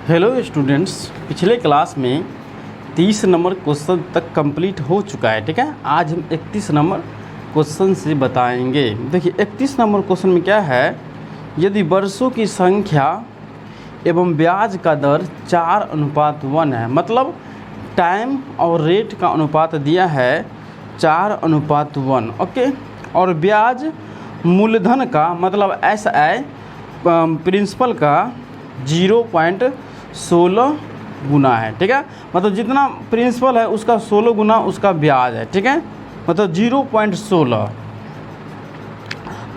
Hello students, पिछले class में 30 number question तक कंप्लीट हो चुका है। ठीक है, आज हम 31 नंबर क्वेश्चन से बताएंगे। देखिए 31 नंबर क्वेश्चन में क्या है, यदि वर्षों की संख्या एवं ब्याज का दर 4:1 है, मतलब टाइम और रेट का अनुपात दिया है 4:1। ओके, और ब्याज मूलधन का मतलब SI प्रिंसिपल का 0.16 गुना है। ठीक है, मतलब जितना प्रिंसिपल है उसका 16 गुना उसका ब्याज है। ठीक है, मतलब 0.16।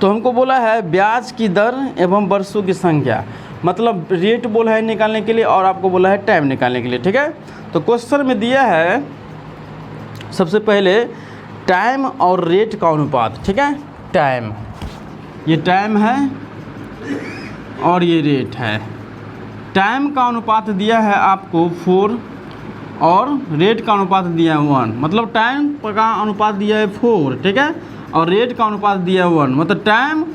तो हमको बोला है ब्याज की दर एवं वर्षों की संख्या, मतलब रेट बोला है निकालने के लिए और आपको बोला है टाइम निकालने के लिए। ठीक है, तो क्वेश्चन में दिया है सबसे पहले टाइम और रेट का अनुपात। ठीक है, टाइम, ये टाइम है और ये रेट है। टाइम का अनुपात दिया है आपको 4 और रेट का अनुपात दिया है 1, मतलब टाइम का अनुपात दिया है 4। ठीक है, और रेट का अनुपात दिया है 1, मतलब टाइम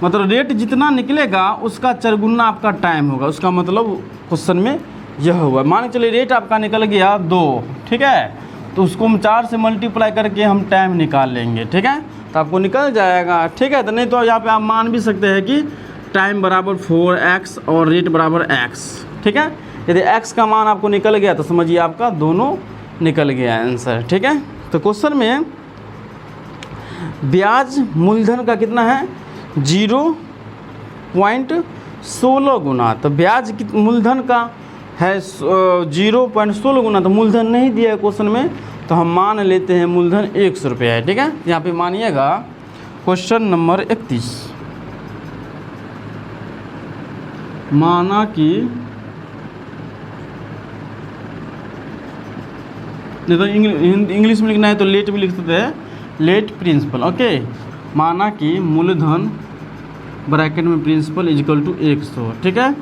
मतलब रेट जितना निकलेगा उसका 4 गुना आपका टाइम होगा। उसका मतलब क्वेश्चन में यह हुआ। मान के चलिए रेट आपका निकल गया 2। ठीक है, तो उसको हम 4 से मल्टीप्लाई करके हम टाइम निकाल लेंगे। ठीक है, तो आपको निकल जाएगा। ठीक है, तो नहीं तो यहाँ पे आप मान भी सकते हैं कि टाइम बराबर 4x और रेट बराबर x। ठीक है, यदि x का मान आपको निकल गया तो समझिए आपका दोनों निकल गया आंसर। ठीक है, तो क्वेश्चन में ब्याज मूलधन का कितना है 0.16 गुना। तो ब्याज मूलधन का है 0.16 गुना, तो मूलधन नहीं दिया है क्वेश्चन में, तो हम मान लेते हैं मूलधन 100 रुपये है। ठीक है, यहाँ पे मानिएगा क्वेश्चन नंबर 31, माना कि नहीं तो इंग्लिश में लिखना है तो लेट भी लिख सकते हैं, लेट प्रिंसिपल। ओके, माना कि मूलधन ब्रैकेट में प्रिंसिपल इजिकल टू 100। ठीक है,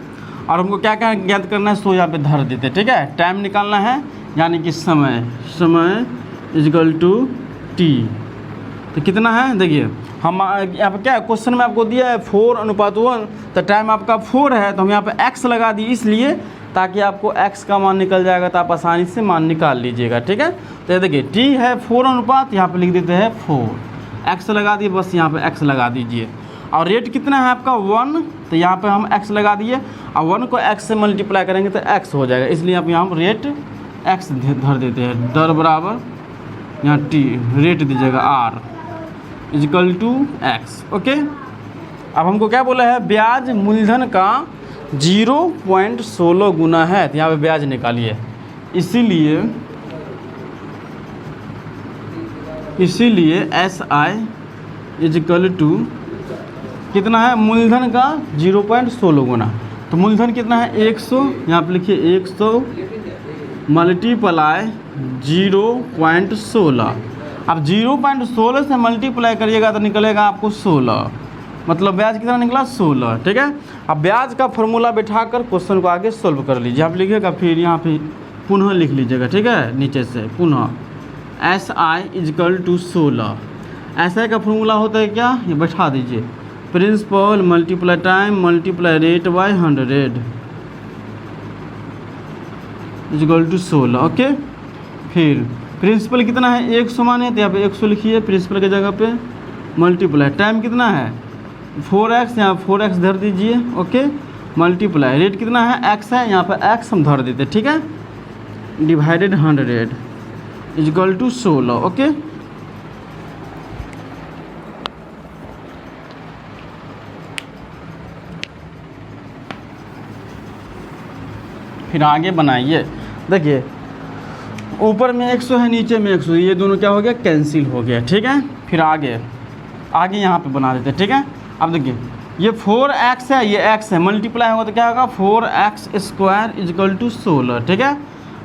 और हमको क्या क्या ज्ञात करना है, 100 यहाँ पे धर देते। ठीक है, टाइम निकालना है यानी कि समय इजिकल टू t। तो कितना है देखिए, हम यहाँ पर क्या क्वेश्चन में आपको दिया है 4:1, तो टाइम आपका 4 है, तो हम यहाँ पे x लगा दिए इसलिए ताकि आपको x का मान निकल जाएगा, तो आप आसानी से मान निकाल लीजिएगा। ठीक है, तो ये देखिए t है 4:1, यहाँ पे लिख देते हैं 4, x लगा दिए, बस यहाँ पे x लगा दीजिए। और रेट कितना है आपका 1, तो यहाँ पे हम x लगा दिए, और 1 को x से मल्टीप्लाई करेंगे तो x हो जाएगा, इसलिए आप यहाँ रेट x धर देते हैं। दर बराबर यहाँ t, रेट दीजिएगा r equal to x। Okay, अब हमको क्या बोला है, ब्याज मूलधन का 0.16 गुना है, तो यहाँ पे ब्याज निकालिए। इसीलिए SI इजिकल टू कितना है, मूलधन का 0.16 गुना। तो मूलधन कितना है 100, यहाँ पे लिखिए 100 मल्टीप्लाई 0.16। अब 0.16 से मल्टीप्लाई करिएगा तो निकलेगा आपको 16, मतलब ब्याज कितना निकला 16। ठीक है, अब ब्याज का फॉर्मूला बैठाकर क्वेश्चन को आगे सोल्व कर लीजिए। आप लिखिएगा फिर यहाँ पे पुनः लिख लीजिएगा। ठीक है, नीचे से पुनः SI इजिकल टू 16। SI का फॉर्मूला होता है क्या, ये बैठा दीजिए, principal multiply time multiply rate by 100 equal to 16। Okay, फिर प्रिंसिपल कितना है 100 माने, तो यहाँ पे 100 लिखिए प्रिंसिपल की जगह पे, मल्टीप्लाई टाइम कितना है 4x, यहाँ 4x धर दीजिए। ओके, मल्टीप्लाई रेट कितना है x है, यहाँ पे x हम धर देते। ठीक है, डिवाइडेड 100 इजिकल टू 16। ओके, फिर आगे बनाइए। देखिए ऊपर में 100 है, नीचे में 100, ये दोनों क्या हो गया, कैंसिल हो गया। ठीक है, फिर आगे यहाँ पे बना देते। ठीक है, अब देखिए ये 4x है, ये x है, मल्टीप्लाई होगा तो क्या होगा 4x² इजिकल टू 16। ठीक है,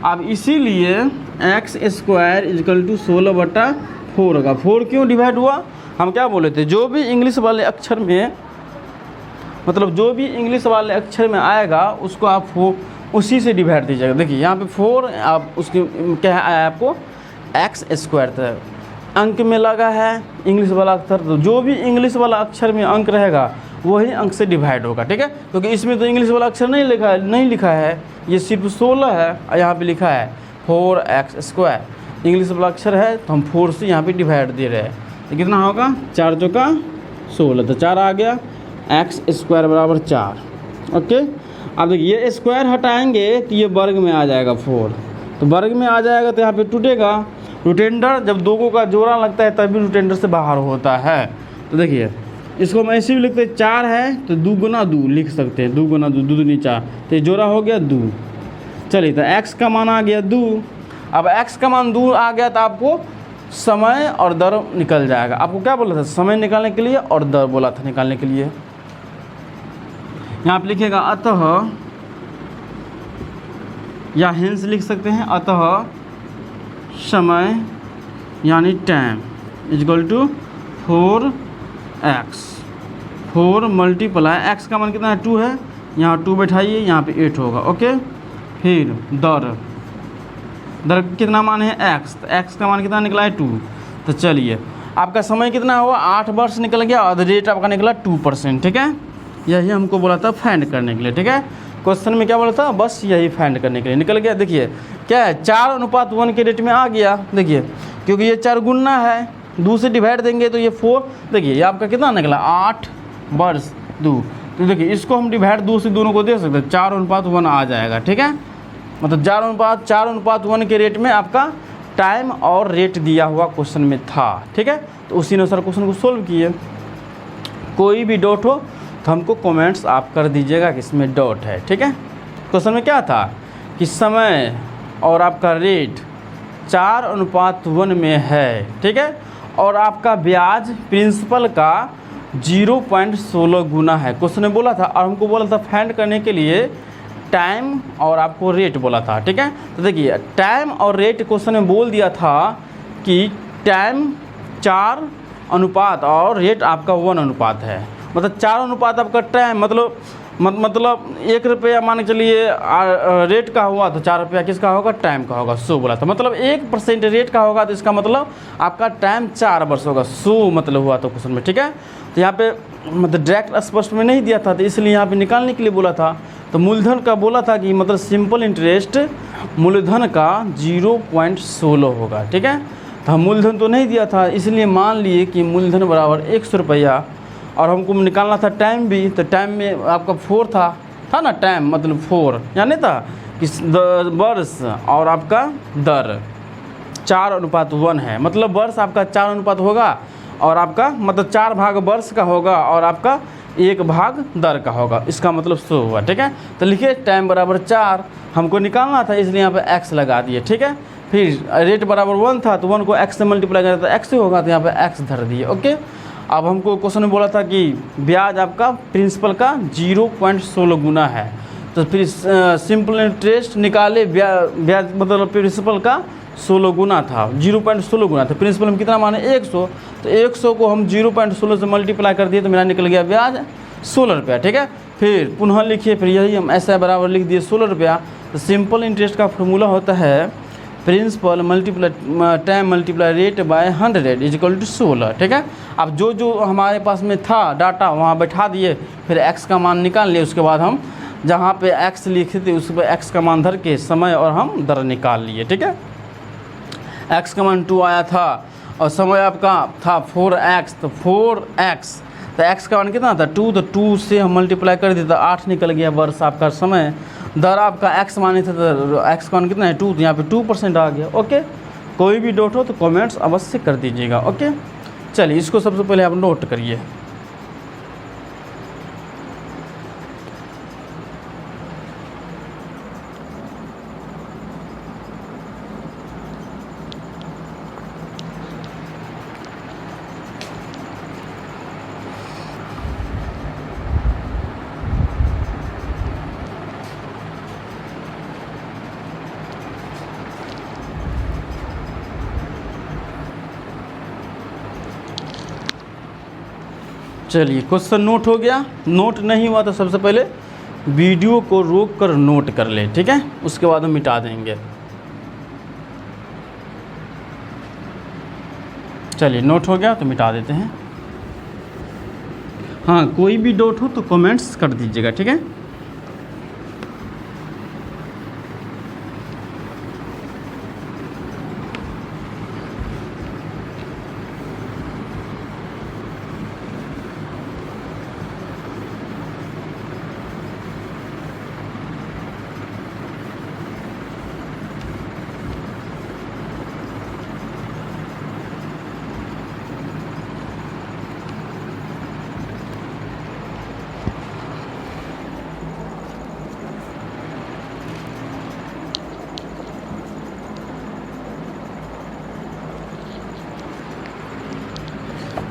अब इसीलिए x² इजिकल टू 16/4 होगा। 4 क्यों डिवाइड हुआ, हम क्या बोले थे, जो भी इंग्लिश वाले अक्षर में, मतलब जो भी इंग्लिश वाले अक्षर में आएगा उसको आप उसी से डिवाइड दीजिएगा। देखिए यहाँ पे 4 आप उसके क्या आया आपको x², अंक में लगा है इंग्लिश वाला अक्षर, तो जो भी इंग्लिश वाला अक्षर में अंक रहेगा वही अंक से डिवाइड होगा, ठीक है। क्योंकि इसमें तो इंग्लिश वाला अक्षर नहीं लिखा है, ये सिर्फ 16 है, यहाँ पे लिखा है 4x²। इंग्लिश वाला अक्षर है तो हम 4 से यहाँ पे डिवाइड दे रहे हैं, तो कितना होगा 4 चौका 16, तो 4 आ गया, x² बराबर 4। ओके, अब देखिए ये स्क्वायर हटाएंगे तो ये वर्ग में आ जाएगा 4, तो वर्ग में आ जाएगा तो यहाँ पे टूटेगा। रूटेंडर जब दो का जोड़ा लगता है तभी रूटेंडर से बाहर होता है। तो देखिए इसको हम ऐसे भी लिखते हैं, 4 है तो 2 गुना 2 लिख सकते हैं, 2 गुना 2, 2 दूनी 4, तो ये जोड़ा हो गया 2। चलिए तो x का मान आ गया 2। अब x का मान 2 आ गया तो आपको समय और दर निकल जाएगा। आपको क्या बोला था, समय निकालने के लिए और दर बोला था निकालने के लिए। यहाँ पे लिखेगा अतः, या हेंस लिख सकते हैं, अतः समय यानी time equal to 4x, 4 multiply x का मान कितना है 2 है, यहाँ 2 बैठाइए, यहाँ पे 8 होगा। ओके, फिर दर कितना मान है x, तो x का मान कितना निकला है 2। तो चलिए आपका समय कितना हुआ 8 वर्ष निकल गया और रेट आपका निकला 2%, ठीक है। यही हमको बोला था फाइंड करने के लिए, ठीक है। क्वेश्चन में क्या बोला था, बस यही फाइंड करने के लिए निकल गया। देखिए क्या है 4:1 के रेट में आ गया, देखिए क्योंकि ये 4 गुना है, 2 से डिवाइड देंगे तो ये 4, देखिए ये आपका कितना निकला 8 वर्ष 2। तो देखिए इसको हम डिवाइड 2 से दोनों को दे सकते हैं, 4:1 आ जाएगा, ठीक है। मतलब 4:1 के रेट में आपका टाइम और रेट दिया हुआ क्वेश्चन में था, ठीक है। तो उसी अनुसार क्वेश्चन को सोल्व किए। कोई भी डाउट हो तो हमको कमेंट्स आप कर दीजिएगा कि इसमें डाउट है, ठीक है। क्वेश्चन में क्या था कि समय और आपका रेट 4:1 में है, ठीक है, और आपका ब्याज प्रिंसिपल का 0.16 गुना है। क्वेश्चन में बोला था और हमको बोला था फाइंड करने के लिए टाइम और आपको रेट बोला था, ठीक है। तो देखिए टाइम और रेट क्वेश्चन में बोल दिया था कि टाइम 4 अनुपात और रेट आपका 1 अनुपात है। मतलब 4 अनुपात आपका टाइम, मतलब 1 रुपया मान के चलिए रेट का हुआ तो 4 रुपया किसका होगा, टाइम का होगा, 100 बोला था। मतलब 1% रेट का होगा तो इसका मतलब आपका टाइम 4 वर्ष होगा, 100 मतलब हुआ तो क्वेश्चन में, ठीक है। तो यहाँ पे मतलब डायरेक्ट स्पष्ट में नहीं दिया था तो इसलिए यहाँ पे निकालने के लिए बोला था। तो मूलधन का बोला था कि मतलब सिंपल इंटरेस्ट मूलधन का 0.16 होगा, ठीक है। तो हम मूलधन तो नहीं दिया था, इसलिए मान लिए कि मूलधन बराबर 100 रुपया, और हमको निकालना था टाइम भी। तो टाइम में आपका 4 था ना, टाइम मतलब 4 यानी था कि वर्ष और आपका दर 4:1 है। मतलब वर्ष आपका 4 अनुपात होगा और आपका मतलब 4 भाग वर्ष का होगा और आपका 1 भाग दर का होगा, इसका मतलब 100 हुआ, ठीक है। तो लिखिए टाइम बराबर 4 हमको निकालना था, इसलिए यहाँ पे x लगा दिए, ठीक है। फिर रेट बराबर 1 था तो 1 को x से मल्टीप्लाई करें तो x होगा, तो यहाँ पे x धर दिए। ओके, अब हमको क्वेश्चन में बोला था कि ब्याज आपका प्रिंसिपल का 0.16 गुना है, तो फिर सिंपल इंटरेस्ट निकाले, ब्याज मतलब प्रिंसिपल का 16 गुना था, 0.16 गुना था। प्रिंसिपल में कितना माने 100, तो 100 को हम 0.16 से मल्टीप्लाई कर दिए तो मेरा निकल गया ब्याज 16 रुपया, ठीक है। फिर पुनः लिखिए, फिर यही हम ऐसा बराबर लिख दिए 16 रुपया। तो सिंपल इंटरेस्ट का फॉर्मूला होता है principal multiply time multiply rate by 100 equal to 16, ठीक है। अब जो जो हमारे पास में था डाटा वहाँ बैठा दिए, फिर x का मान निकाल लिए, उसके बाद हम जहाँ पे x लिखे थे उस पर x का मान धर के समय और हम दर निकाल लिए, ठीक है। x का मान 2 आया था और समय आपका था 4x, तो 4x तो x का मान कितना था 2, तो 2 से हम मल्टीप्लाई कर दिए तो 8 निकल गया वर्ष आपका समय। दर आपका x माने थे तो x का मान कितना है 2, तो यहाँ पे 2% आ गया। ओके, कोई भी डाउट हो तो कमेंट्स अवश्य कर दीजिएगा। ओके, चलिए इसको सबसे पहले आप नोट करिए। चलिए क्वेश्चन नोट हो गया। नोट नहीं हुआ तो सबसे पहले वीडियो को रोक कर नोट कर ले, ठीक है, उसके बाद हम मिटा देंगे। चलिए नोट हो गया तो मिटा देते हैं। हाँ, कोई भी डाउट हो तो कमेंट्स कर दीजिएगा, ठीक है।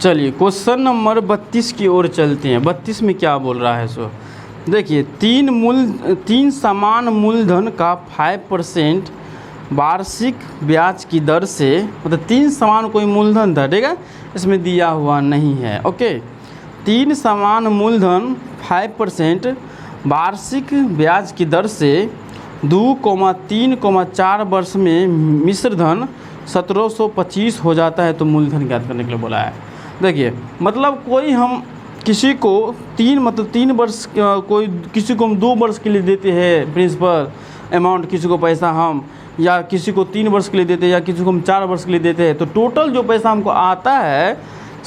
चलिए क्वेश्चन नंबर 32 की ओर चलते हैं। 32 में क्या बोल रहा है सो देखिए, तीन समान मूलधन का 5% वार्षिक ब्याज की दर से, मतलब तीन समान कोई मूलधन था, ठीक है, इसमें दिया हुआ नहीं है, ओके। तीन समान मूलधन 5% वार्षिक ब्याज की दर से 2,3,4 वर्ष में मिश्र धन 1725 हो जाता है, तो मूलधन ज्ञात करने के लिए बोला है। देखिए मतलब कोई हम किसी को तीन वर्ष, कोई किसी को हम 2 वर्ष के लिए देते हैं प्रिंसिपल अमाउंट, किसी को पैसा हम, या किसी को 3 वर्ष के लिए देते हैं, या किसी को हम 4 वर्ष के लिए देते हैं, तो टोटल जो पैसा हमको आता है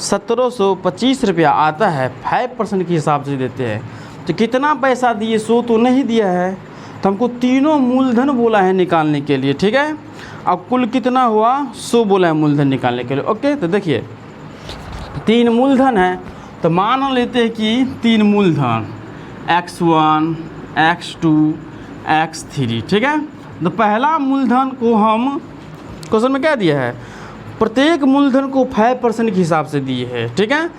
1725 रुपया आता है, 5% के हिसाब से देते हैं। तो कितना पैसा दिए सो तो नहीं दिया है, तो हमको तीनों मूलधन बोला है निकालने के लिए, ठीक है। अब कुल कितना हुआ सो बोला है मूलधन निकालने के लिए, ओके। तो देखिए 3 मूलधन है, तो मान लेते हैं कि 3 मूलधन x1 x2 x3, ठीक है। तो पहला मूलधन को हम क्वेश्चन में क्या दिया है, प्रत्येक मूलधन को 5% के हिसाब से दिए है, ठीक है।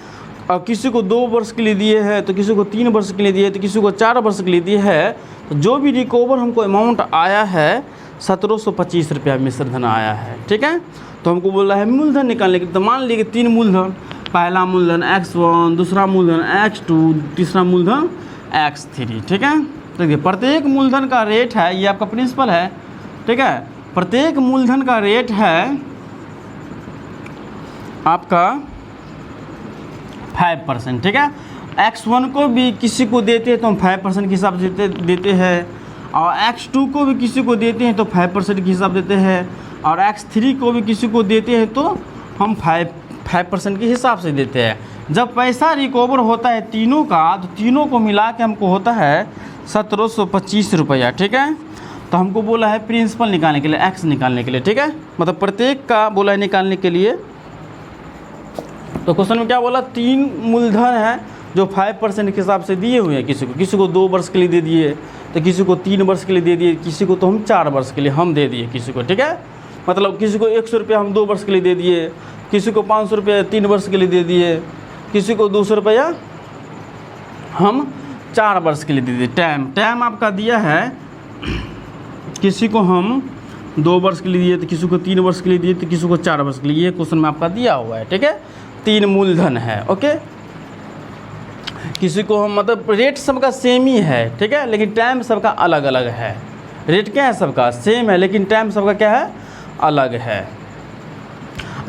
और किसी को 2 वर्ष के लिए दिए है, तो किसी को 3 वर्ष के लिए दिए, तो किसी को 4 वर्ष के लिए दिए है। तो जो भी रिकवर हमको अमाउंट आया है 1725 रुपया मिश्र धन आया है, ठीक है। तो हमको बोल रहा है मूलधन निकालने के, तो मान लीजिए 3 मूलधन, पहला मूलधन x1, दूसरा मूलधन x2, तीसरा मूलधन x3, ठीक है। देखिए प्रत्येक मूलधन का रेट है, ये आपका प्रिंसिपल है, ठीक है। प्रत्येक मूलधन का रेट है आपका 5%, ठीक है। x1 को भी किसी को देते हैं तो हम 5% के हिसाब से देते हैं, और x2 को भी किसी को देते हैं तो 5% के हिसाब देते हैं, और x3 को भी किसी को देते हैं तो हम 5% के हिसाब से देते हैं। जब पैसा रिकवर होता है तीनों का, तो तीनों को मिला के हमको होता है 1725 रुपया, ठीक है। तो हमको बोला है प्रिंसिपल निकालने के लिए, x निकालने के लिए, ठीक है। मतलब प्रत्येक का बोला है निकालने के लिए। तो क्वेश्चन में क्या बोला, 3 मूलधन है जो 5% के हिसाब से दिए हुए हैं, किसी को 2 वर्ष के लिए दे दिए, तो किसी को 3 वर्ष के लिए दे दिए, किसी को तो हम 4 वर्ष के लिए हम दे दिए किसी को, ठीक है। मतलब किसी को 100 रुपया हम 2 वर्ष के लिए दे दिए, किसी को 500 रुपया 3 वर्ष के लिए दे दिए, किसी को 200 रुपया हम 4 वर्ष के लिए दे दिए। टाइम आपका दिया है, किसी को हम 2 वर्ष के लिए दिए, तो किसी को 3 वर्ष के लिए दिए, तो किसी को 4 वर्ष के लिए, ये क्वेश्चन में आपका दिया हुआ है, ठीक है। 3 मूलधन है, ओके। किसी को हम मतलब रेट सबका सेम ही है, ठीक है, लेकिन टाइम सबका अलग अलग है। रेट क्या है सबका सेम है, लेकिन टाइम सबका क्या है अलग है।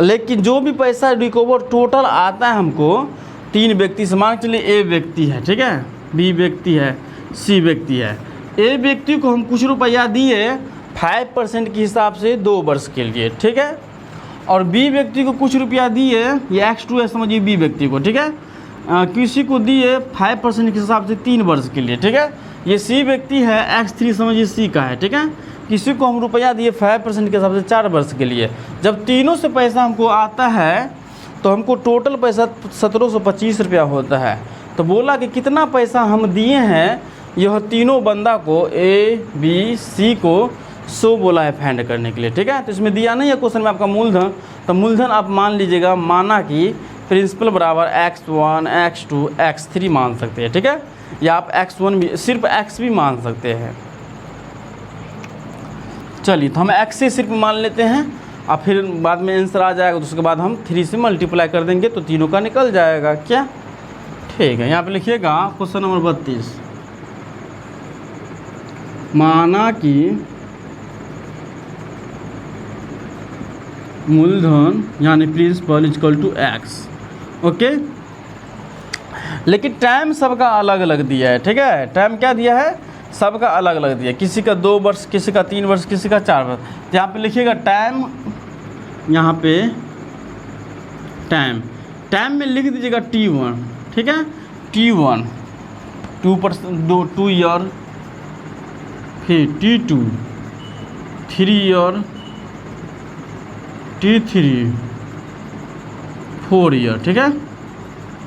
लेकिन जो भी पैसा रिकवर टोटल आता है हमको 3 व्यक्ति से, मान चलिए ए व्यक्ति है, ठीक है, बी व्यक्ति है, सी व्यक्ति है। ए व्यक्ति को हम कुछ रुपया दिए 5% के हिसाब से 2 वर्ष के लिए, ठीक है, और बी व्यक्ति को कुछ रुपया दिए, ये x2 है समझिए बी व्यक्ति को, ठीक है, किसी को दिए 5% के हिसाब से 3 वर्ष के लिए, ठीक है। ये सी व्यक्ति है, x3 समझिए सी का है, ठीक है। किसी को हम रुपया दिए 5% के हिसाब से 4 वर्ष के लिए। जब तीनों से पैसा हमको आता है तो हमको टोटल पैसा 1725 रुपया होता है। तो बोला कि कितना पैसा हम दिए हैं यह तीनों बंदा को, ए बी सी को, सो बोला है फाइंड करने के लिए, ठीक है। तो इसमें दिया नहीं है क्वेश्चन में आपका मूलधन, तो मूलधन आप मान लीजिएगा, माना कि प्रिंसिपल बराबर x1 x2 x3 मान सकते हैं, ठीक है, या आप x1 भी सिर्फ x भी मान सकते हैं। चलिए तो हम x से सिर्फ मान लेते हैं, और फिर बाद में आंसर आ जाएगा, तो उसके बाद हम 3 से मल्टीप्लाई कर देंगे तो तीनों का निकल जाएगा, क्या ठीक है। यहाँ पे लिखिएगा क्वेश्चन नंबर 32, माना कि मूलधन यानी principal equal to x, okay. लेकिन टाइम सबका अलग अलग दिया है, ठीक है। टाइम क्या दिया है, सबका अलग अलग दिया है, किसी का 2 वर्ष, किसी का 3 वर्ष, किसी का 4 वर्ष। तो यहाँ पे लिखिएगा टाइम, यहाँ पे टाइम में लिख दीजिएगा T1, ठीक है। T1 2 ईयर, फिर T2 3 ईयर, T3 4 ईयर, ठीक है।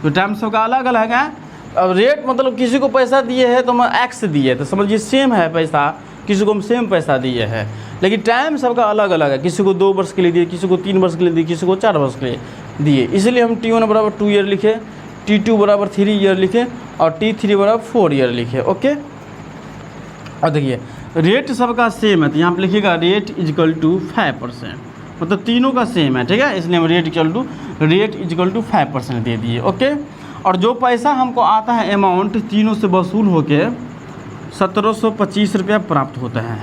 तो टाइम सबका अलग अलग है। अब रेट मतलब किसी को पैसा दिए है तो हम एक्स दिए तो समझिए सेम है पैसा, किसी को हम सेम पैसा दिए हैं, लेकिन टाइम सबका अलग अलग है। किसी को 2 वर्ष के लिए दिए, किसी को 3 वर्ष के लिए दिए, किसी को 4 वर्ष के लिए दिए। इसलिए हम T1 बराबर 2 ईयर लिखे, T2 बराबर 3 ईयर लिखे और T3 बराबर 4 ईयर लिखे, ओके। और देखिए रेट सबका सेम है, तो यहाँ पर लिखिएगा रेट इजकल टू 5%, मतलब तीनों का सेम है, ठीक है। इसलिए हम रेट इजकल टू 5% दे दिए, ओके। और जो पैसा हमको आता है अमाउंट तीनों से वसूल होके 1725 रुपया प्राप्त होता है,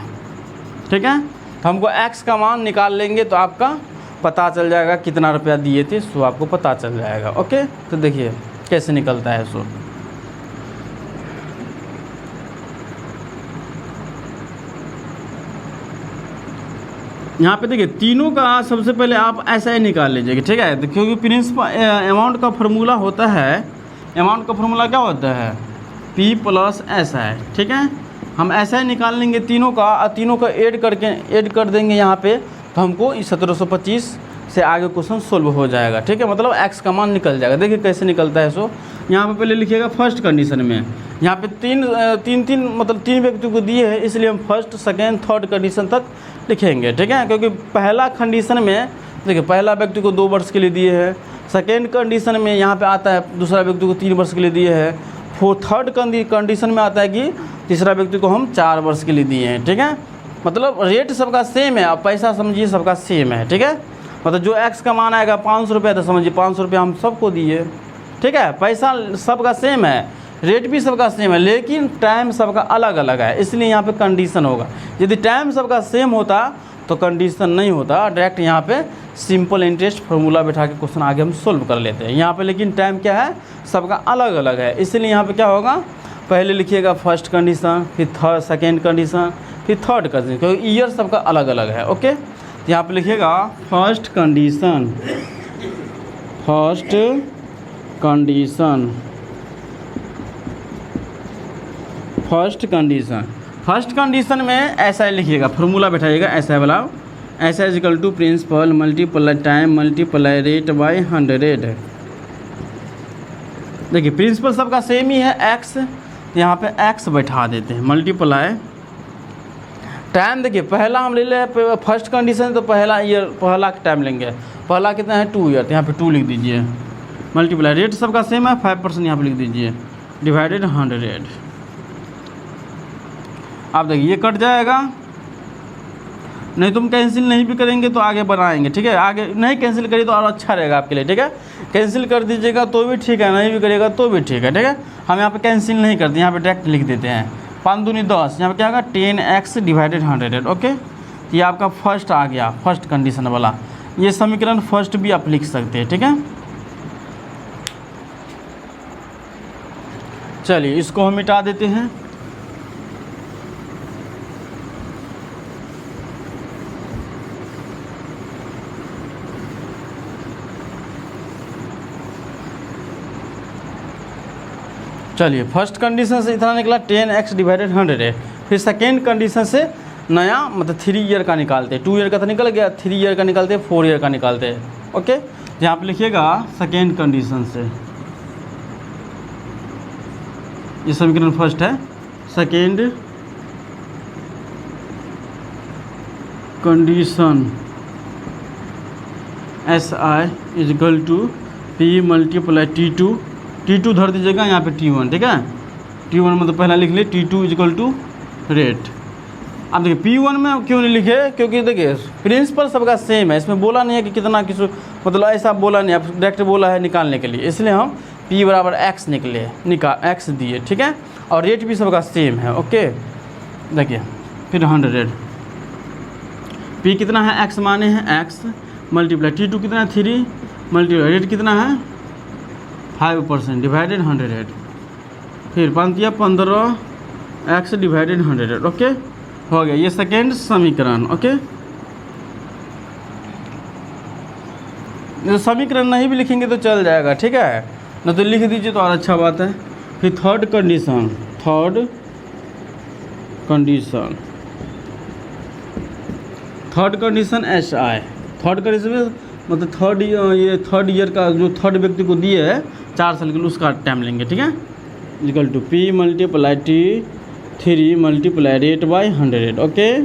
ठीक है। तो हमको एक्स का मान निकाल लेंगे तो आपका पता चल जाएगा कितना रुपया दिए थे, सो आपको पता चल जाएगा, ओके। तो देखिए कैसे निकलता है सो। यहाँ पे देखिए तीनों का सबसे पहले आप ऐसा ही निकाल लीजिएगा, ठीक है। तो क्योंकि प्रिंसिपल अमाउंट का फार्मूला होता है, अमाउंट का फार्मूला क्या होता है, P प्लस ऐसा है, ठीक है। हम ऐसा ही निकाल लेंगे तीनों का, और तीनों का ऐड कर देंगे यहाँ पे, तो हमको इस 1725 से आगे क्वेश्चन सोल्व हो जाएगा, ठीक है। मतलब एक्स का मान निकल जाएगा। देखिए कैसे निकलता है सो। यहाँ पे पहले लिखिएगा फर्स्ट कंडीशन में, यहाँ पे तीन व्यक्ति को दिए हैं, इसलिए हम फर्स्ट सेकेंड थर्ड कंडीशन तक लिखेंगे, ठीक है। क्योंकि पहला कंडीशन में देखिए पहला व्यक्ति को 2 वर्ष के लिए दिए हैं, सेकेंड कंडीशन में यहाँ पे आता है दूसरा व्यक्ति को 3 वर्ष के लिए दिए हैं, थर्ड कंडीशन में आता है कि तीसरा व्यक्ति को हम 4 वर्ष के लिए दिए हैं, ठीक है। मतलब रेट सबका सेम है, अब पैसा समझिए सबका सेम है, ठीक है। मतलब जो एक्स का मान आएगा 500 रुपये, तो समझिए 500 रुपये हम सबको दिए, ठीक है। पैसा सबका सेम है, रेट भी सबका सेम है, लेकिन टाइम सबका अलग अलग है, इसलिए यहाँ पे कंडीशन होगा। यदि टाइम सबका सेम होता तो कंडीशन नहीं होता, डायरेक्ट यहाँ पे सिंपल इंटरेस्ट फार्मूला बैठा के क्वेश्चन आगे हम सोल्व कर लेते हैं। यहाँ पे लेकिन टाइम क्या है, सबका अलग अलग है, इसलिए यहाँ पे क्या होगा, पहले लिखिएगा फर्स्ट कंडीशन, फिर सेकेंड कंडीशन, फिर थर्ड कंडीशन, क्योंकि ईयर सबका अलग अलग है, ओके। तो यहाँ पे लिखिएगा फर्स्ट कंडीशन, फर्स्ट कंडीशन में ऐसा ही लिखिएगा, फार्मूला बैठाइएगा ऐसा वाला, ऐसा equal to principal multiply time multiply rate by 100। देखिए प्रिंसिपल सबका सेम ही है एक्स, तो यहाँ पे एक्स बैठा देते हैं, मल्टीप्लाई टाइम। देखिए पहला हम ले लें फर्स्ट कंडीशन, तो पहला टाइम लेंगे, पहला कितना है 2 ईयर, तो यहाँ पे 2 लिख दीजिए, मल्टीप्लाई रेट सबका सेम है 5% यहाँ पे लिख दीजिए, डिवाइडेड 100। आप देखिए ये कट जाएगा, नहीं तुम कैंसिल नहीं भी करेंगे तो आगे बनाएंगे, ठीक है। आगे नहीं कैंसिल करिए तो और अच्छा रहेगा आपके लिए, ठीक है। कैंसिल कर दीजिएगा तो भी ठीक है, नहीं भी करिएगा तो भी ठीक है, ठीक है। हम यहाँ पे कैंसिल नहीं करते, यहाँ पे डायरेक्ट लिख देते हैं 5 दूनी 10, यहाँ पे क्या होगा 10x डिवाइडेड 100, ओके। तो ये आपका फर्स्ट आ गया, फर्स्ट कंडीशन वाला। ये समीकरण फर्स्ट भी आप लिख सकते हैं, ठीक है। चलिए इसको हम मिटा देते हैं। चलिए फर्स्ट कंडीशन से इतना निकला 10x डिवाइडेड 100 है। फिर सेकेंड कंडीशन से नया मतलब 3 ईयर का निकालते हैं, 2 ईयर का तो निकल गया, 3 ईयर का निकालते हैं, 4 ईयर का निकालते हैं, ओके। तो यहाँ पे लिखिएगा सेकेंड कंडीशन से, ये समीकरण फर्स्ट है, second condition SI equal to P multiply T2 धर दीजिएगा यहाँ पे T1, ठीक है। T1 मतलब पहला लिख लिए, T2 इजकल टू रेट। अब देखिए P1 में क्यों नहीं लिखे, क्योंकि देखिए प्रिंसिपल सबका सेम है, इसमें बोला नहीं है कि कितना किस, मतलब ऐसा बोला नहीं, आप डायरेक्ट बोला है निकालने के लिए, इसलिए हम P बराबर x x दिए, ठीक है। और रेट भी सबका सेम है, ओके। देखिए फिर 100, P कितना है x माने हैं x मल्टीप्लाई T2 कितना है 3 मल्टीप्लाई रेट कितना है 5% डिवाइडेड 100, फिर 15x डिवाइडेड 100। ओके, हो गया ये सेकेंड समीकरण। ओके, तो समीकरण नहीं भी लिखेंगे तो चल जाएगा, ठीक है ना, तो लिख दीजिए तो और अच्छा बात है। फिर third condition SI, third condition में मतलब थर्ड ईयर का जो थर्ड व्यक्ति को दिए है 4 साल के लिए, उसका टाइम लेंगे, ठीक है। Equal to P multiply T3 multiply rate by 100। Okay,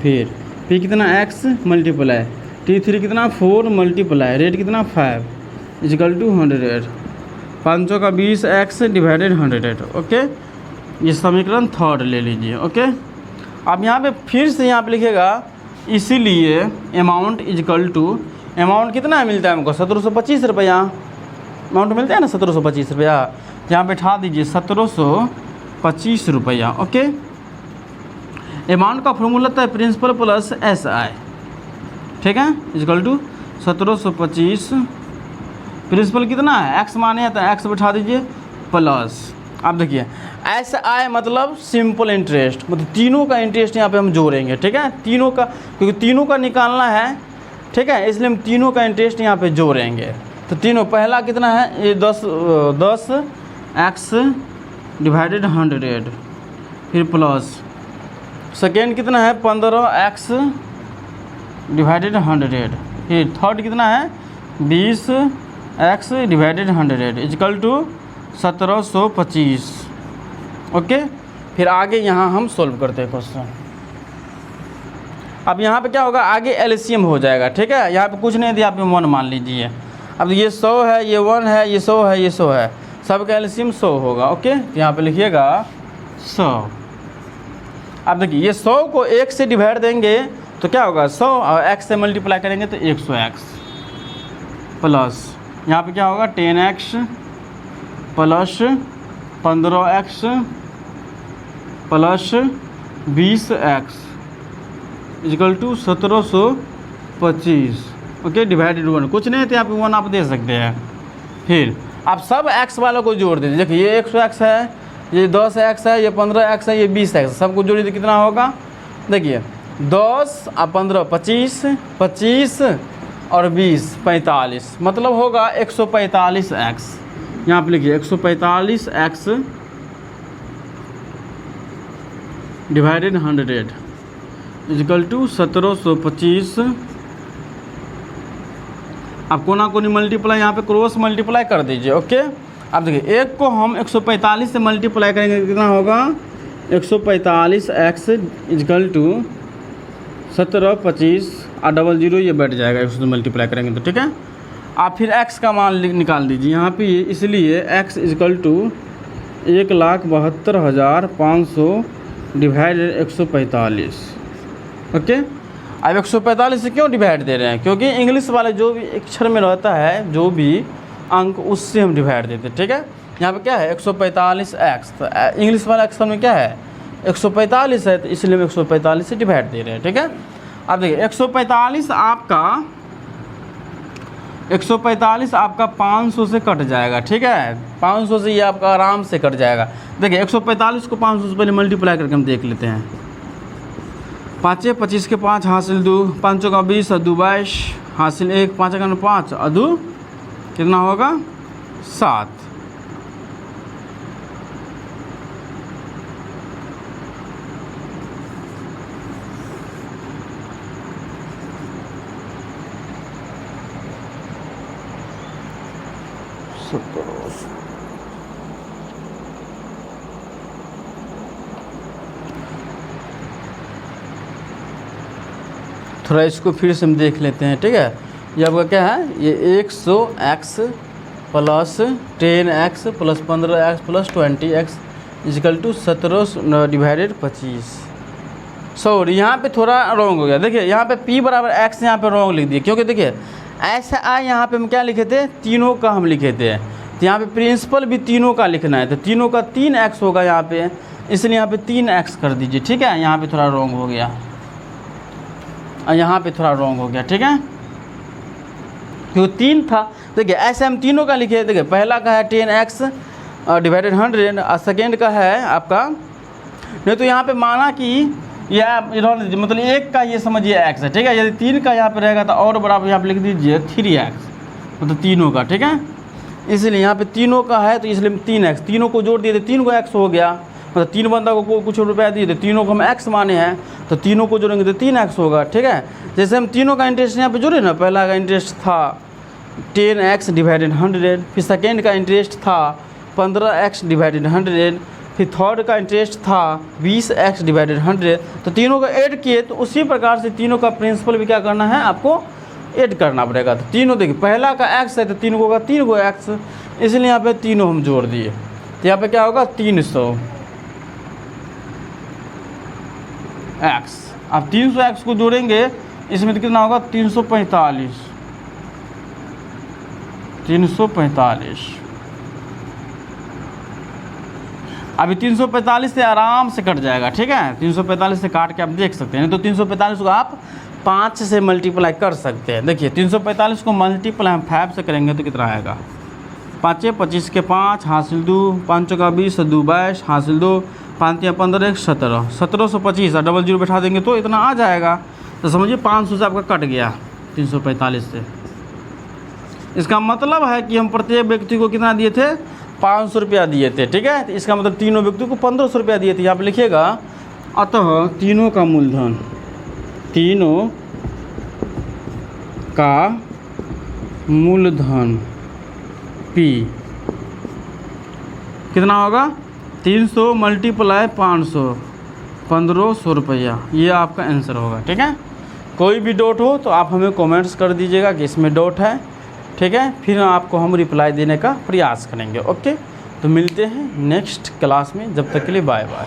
फिर P कितना x मल्टीप्लाई T3 कितना 4 मल्टीप्लाई रेट कितना 5 इक्वल टू 100, 500 का 20x डिवाइडेड 100। ओके, ये समीकरण थर्ड ले लीजिए। ओके, अब यहाँ पे फिर से यहाँ पे लिखेगा, इसीलिए अमाउंट इक्वल टू, अमाउंट कितना मिलता है हमको 1725 रुपया अमाउंट मिलता है ना, 1725 रुपया, यहाँ पे बैठा दीजिए 1725 रुपया। ओके, अमाउंट का फॉर्मूला था प्रिंसिपल प्लस SI, ठीक है, इक्वल टू 1725, प्रिंसिपल कितना है x माने है तो x बैठा दीजिए प्लस, अब देखिए SI मतलब सिंपल इंटरेस्ट, मतलब तीनों का इंटरेस्ट यहाँ पे हम जोड़ेंगे, ठीक है, तीनों का, क्योंकि तीनों का निकालना है, ठीक है, इसलिए हम तीनों का इंटरेस्ट यहाँ पे जोड़ेंगे। तो तीनों, पहला कितना है ये 10x डिवाइडेड 100, फिर प्लस सेकेंड कितना है 15x डिवाइडेड 100, फिर थर्ड कितना है 20x divided 100 equal to 1725। Okay, फिर आगे यहाँ हम सोल्व करते हैं क्वेश्चन। अब यहाँ पे क्या होगा, आगे एलसीएम हो जाएगा, ठीक है, यहाँ पे कुछ नहीं दिया, आप 1 मान लीजिए। अब ये 100 है, ये 1 है, ये 100 है, ये 100 है, सबका एलसीएम 100 होगा। ओके, तो यहाँ पे लिखिएगा 100। अब देखिए ये 100 को 1 से डिवाइड देंगे तो क्या होगा 100, और x से मल्टीप्लाई करेंगे तो 100x प्लस यहाँ पे क्या होगा 10x plus 15x plus 20x equal to 1725। Okay, divided 1, कुछ नहीं तो यहाँ पे 1 आप दे सकते हैं। फिर आप सब x वालों को जोड़ दीजिए, देखिए ये 100x है, ये 10x है, ये 15x है, ये 20x, सबको जोड़ दीजिए कितना होगा, देखिए 10 और 15 25, 25 और 20 45, मतलब होगा 145x। यहाँ पे लिखिए 145x डिवाइडेड 100 इक्वल टू 1725। अब कोना कोनी मल्टीप्लाई, यहाँ पे क्रॉस मल्टीप्लाई कर दीजिए। ओके, अब देखिए एक को हम 145 से मल्टीप्लाई करेंगे कितना होगा 145x इक्वल टू 1725 और 00 ये बैठ जाएगा 100 से मल्टीप्लाई करेंगे तो, ठीक है। आप फिर x का मान निकाल दीजिए यहाँ पे, इसलिए x equal to 1,72,500 divided 145। Okay, अब 145 से क्यों डिवाइड दे रहे हैं, क्योंकि इंग्लिश वाले जो भी अक्षर में रहता है, जो भी अंक, उससे हम डिवाइड देते हैं, ठीक है। यहाँ पे क्या है 145x, तो इंग्लिश वाला अक्षर में क्या है 145 है, तो इसलिए हम 145 से डिवाइड दे रहे हैं, ठीक है। अब देखिए 145 आपका 500 से कट जाएगा, ठीक है, 500 से ये आपका आराम से कट जाएगा। देखिए 145 को 500 से पहले मल्टीप्लाई करके हम देख लेते हैं। 5 25 के 5 हासिल 2, 5 का 20 और 2 22 हासिल 1, 5 का 5 और 2 कितना होगा 7। थोड़ा इसको फिर से हम देख लेते हैं, ठीक है। ये आपका क्या है, ये 100x plus 10x plus 15x plus 20x equal to 17 divided 25। Sorry, यहाँ पे थोड़ा रॉन्ग हो गया। देखिए यहाँ पे p बराबर x यहाँ पे रॉन्ग लिख दिए, क्योंकि देखिए ऐसा यहाँ पे हम क्या लिखे थे, तीनों का हम लिखे थे, तो यहाँ पे प्रिंसिपल भी तीनों का लिखना है, तो तीनों का 3x होगा यहाँ पे, इसलिए यहाँ पे 3x कर दीजिए, ठीक है। यहाँ पे थोड़ा रॉन्ग हो गया, यहाँ पे थोड़ा रॉन्ग हो गया, ठीक है, क्योंकि 3 था देखिए ऐसे हम तीनों का लिखे। देखिए पहला का है 10x डिवाइडेड 100 और सेकेंड का है आपका, नहीं तो यहाँ पे माना कि यह इन्होंने मतलब एक का ये समझिए x है, ठीक है। यदि 3 का यहाँ पे रहेगा तो और बराबर यहाँ पे लिख दीजिए 3x, मतलब तीनों का, ठीक है। इसलिए यहाँ पे तीनों का है तो इसलिए 3x, तीनों को जोड़ दिए तो 3 को x हो गया, मतलब 3 बंदा को कुछ रुपया दिए तो तीनों को हम x माने हैं, तो तीनों को जोड़ेंगे तो 3x होगा, ठीक है। जैसे हम तीनों का इंटरेस्ट यहाँ पे जोड़े ना, पहला का इंटरेस्ट था 10x डिवाइडेड 100, फिर सेकेंड का इंटरेस्ट था 15x डिवाइडेड 100, फिर थर्ड का इंटरेस्ट था 20x डिवाइडेड 100, तो तीनों को ऐड किए। तो उसी प्रकार से तीनों का प्रिंसिपल भी क्या करना है, आपको ऐड करना पड़ेगा। तो तीनों देखिए पहला का x है तो तीनों को होगा 3 को x, इसलिए यहाँ पे तीनों हम जोड़ दिए, तो यहाँ पे क्या होगा 300x। अब 300x को जोड़ेंगे इसमें तो कितना होगा 345। अभी 345 से आराम से कट जाएगा, ठीक है। 345 से काट के आप देख सकते हैं, तो 345 को आप 5 से मल्टीप्लाई कर सकते हैं। देखिए 345 को मल्टीप्लाई हम 5 से करेंगे तो कितना आएगा, 5 25 के 5 हासिल 2, 5 का 20 2 22 हासिल 2, 5 या 15 1 17, 1725 और डबल जीरो बैठा देंगे तो इतना आ जाएगा। तो समझिए 500 से आपका कट गया 345 से। इसका मतलब है कि हम प्रत्येक व्यक्ति को कितना दिए थे, 500 रुपया दिए थे, ठीक है। तो इसका मतलब तीनों व्यक्ति को 1500 रुपया दिए थे। यहाँ पे लिखिएगा अतः तीनों का मूलधन, तीनों का मूलधन P कितना होगा, 300 मल्टीप्लाई 500, 1500 रुपया। ये आपका आंसर होगा, ठीक है। कोई भी डाउट हो तो आप हमें कमेंट्स कर दीजिएगा कि इसमें डाउट है, ठीक है। फिर आपको हम रिप्लाई देने का प्रयास करेंगे। ओके, तो मिलते हैं नेक्स्ट क्लास में, जब तक के लिए बाय बाय।